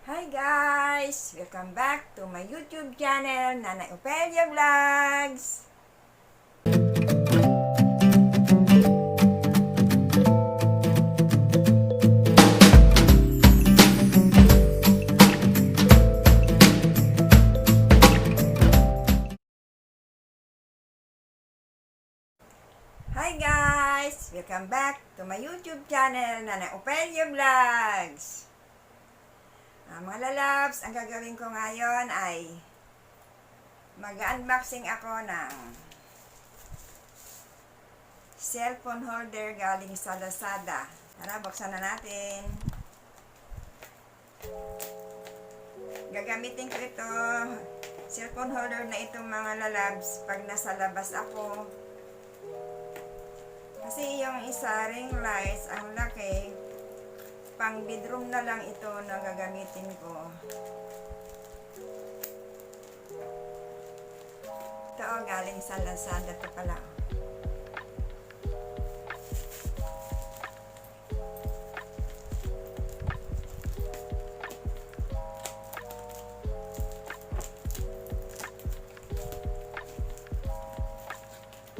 Hi guys! Welcome back to my YouTube channel, Nanay Opelia Vlogs! Hi guys! Welcome back to my YouTube channel, Nanay Opelia Vlogs! Mga lalabs, ang gagawin ko ngayon ay mag-unboxing ako ng cellphone holder galing sa Lazada. Tara, buksan na natin. Gagamitin ko ito, cellphone holder na ito mga lalabs, pag nasa labas ako. Kasi yung isa ring lights, ang laki, pang bedroom na lang ito na gagamitin ko. Ito galing sa Lazada to pala.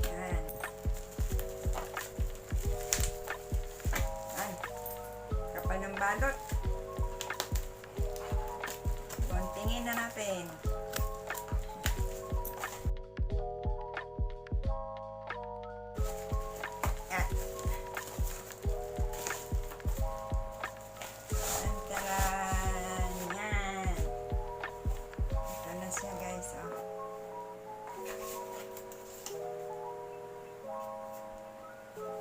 Yan. Ay, kapal ng balot. Tingin na natin. Yan. Tantaran. Yan. Ito na siya guys. Oh.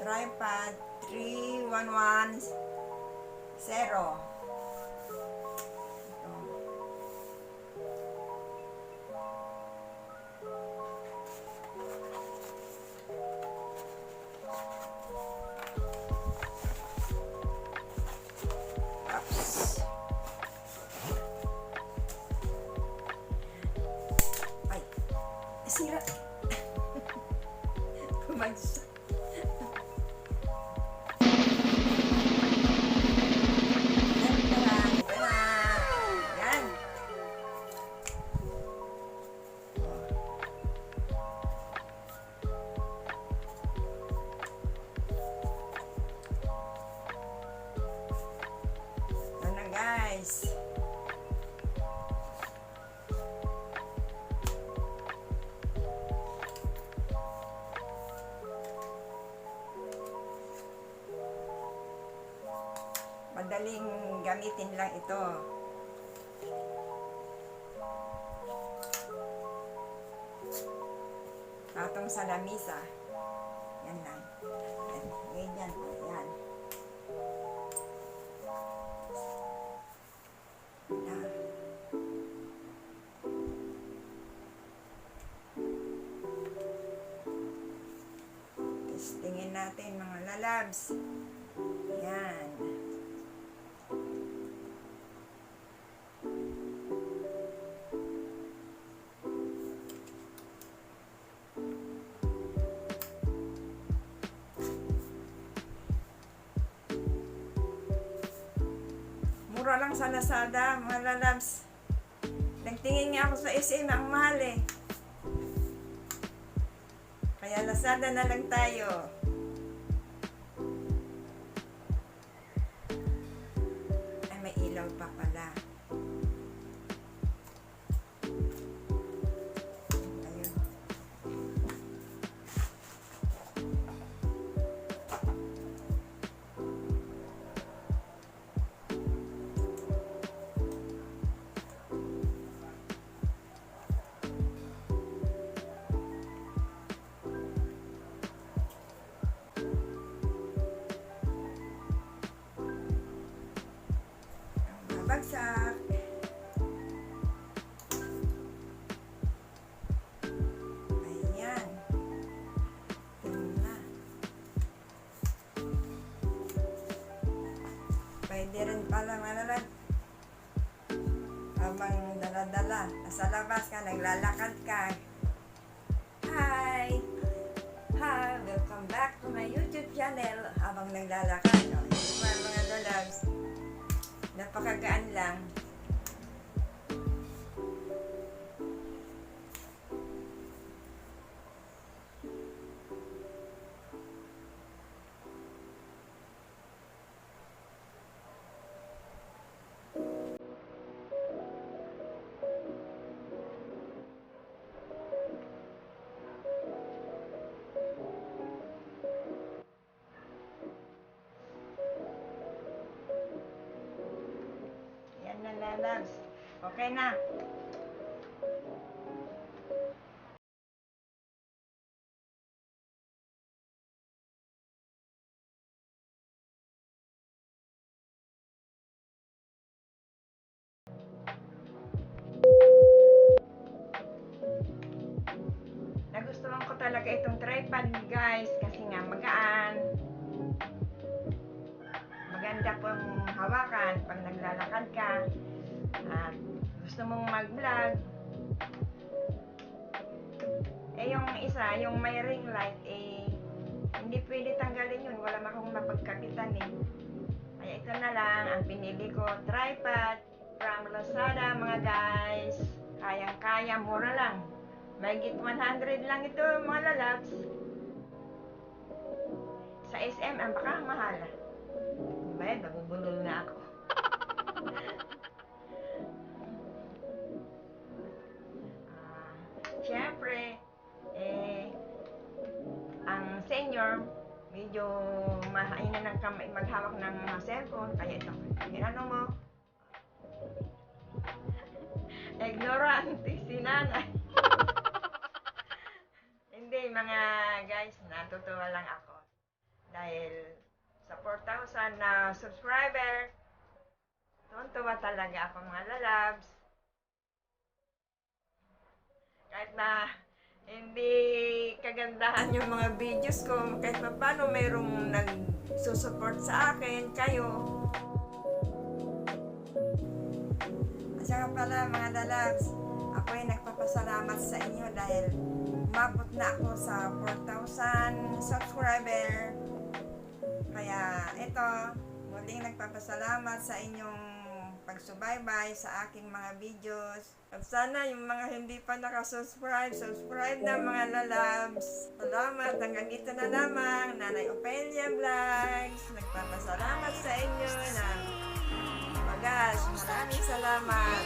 Tripod 3110. Ay, sira. Kumagsa. Yan. Ito na guys. Madaling gamitin lang ito. Patong sa lamisa. Yan lang. Yan. Ganyan po. Yan. Yan. Testingin natin mga lalabs. Yan. Mura lang sa Lazada, mga lalabs. Nagtingin nga ako sa SM, ang mahal eh. Kaya Lazada na lang tayo. Ay, may ilaw pa pala. Ayun. Bagsak. Ayan. Ito na. Pwede rin pala malalag. Habang dala-dala. Nasa labas ka, naglalakad ka. Hi! Hi! Welcome back to my YouTube channel. Habang naglalakad. Hindi ba mga lalabs? Napakagaan lang. loves. Okay na. Nagustuhan ko talaga itong tripod guys kasi nga magaan. Maganda pong hawakan pag naglalakad ka at gusto mong mag-vlog. Yung isa, yung may ring light, hindi pwede tanggalin yun. Wala akong mapagkapitan Kaya ito na lang ang pinili ko, tripod from Lazada mga guys. Kayang-kaya, mura lang. Mahigit 100 lang ito mga lalabs. Sa SM, ang baka mahal. Bayad, nabubulol na ako. Siyempre, ang senior, medyo mahina ng kamay maghawak ng cellphone. Kaya ito, ginano mo. Ignorante si nanay. Hindi mga guys, natutuwa lang ako. Dahil sa 4,000 na subscriber, tuwa talaga ako mga lalabs. Kahit na hindi kagandahan yung mga videos ko, kahit pa paano mayroong nagsusupport sa akin, kayo. At saka pala mga lalabs, ako ay nagpapasalamat sa inyo dahil umabot na ako sa 4,000 subscriber. Kaya ito, muling nagpapasalamat sa inyong pagsubaybay sa aking mga videos. At sana yung mga hindi pa nakasubscribe, subscribe na mga lalabs. Salamat, hanggang dito na lamang. Nanay Opelia Vlogs, nagpapasalamat sa inyo na maraming salamat.